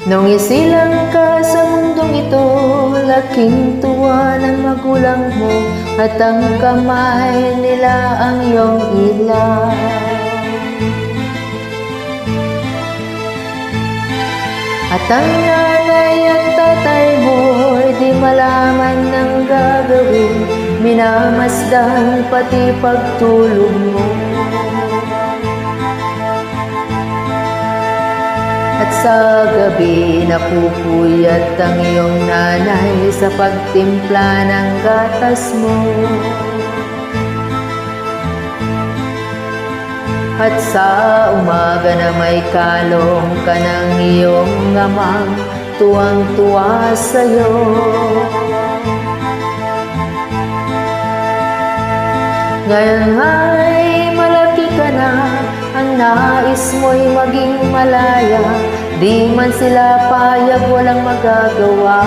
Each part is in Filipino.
Nung isilang ka sa mundong ito, laking tuwa ng magulang mo, at ang kamay nila ang iyong ilaw. At ang nanay at tatay mo, di malaman ng gagawin, minamasdan pati pagtulog mo. At sa gabi napupuyat ang iyong nanay sa pagtimpla ng gatas mo. At sa umaga na may kalong ka ng iyong amang tuwang-tuwa sa'yo. Ngayon ay malaki ka na, ang nais mo'y maging malaya, di man sila payag, walang magagawa.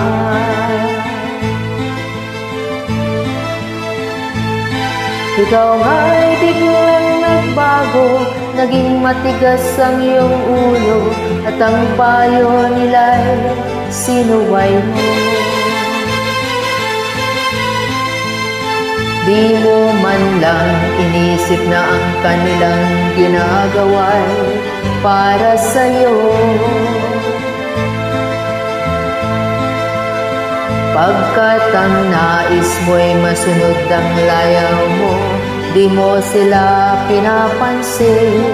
Ikaw ay biglang nagbago, naging matigas ang iyong ulo, at ang payo nila'y sinuway mo. Di mo man lang inisip na ang kanilang ginagawa'y para sa'yo. Pagkat ang nais mo'y masunod ang layaw mo, di mo sila pinapansin.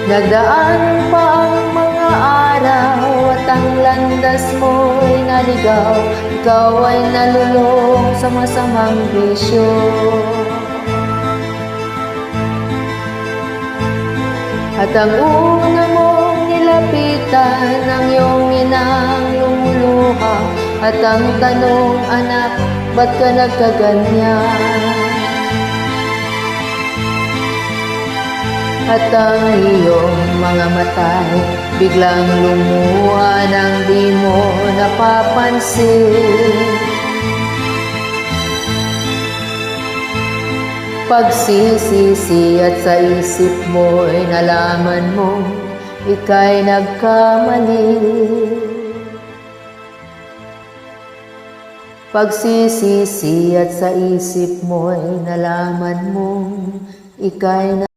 Nagdaan pa ang mga araw at ang landas mo'y naligaw, ikaw ay nalulong sa masamang bisyo. At ang una mong nilapitan ang iyong inang lumuluha, at ang tanong, anak, ba't ka nagkaganyan? At ang iyong mga mata'y biglang lumuha nang di mo napapansin. Pagsisisi at sa isip mo'y nalaman mo ika'y nagkamali. Pagsisisi at sa isip mo'y nalaman mo ika'y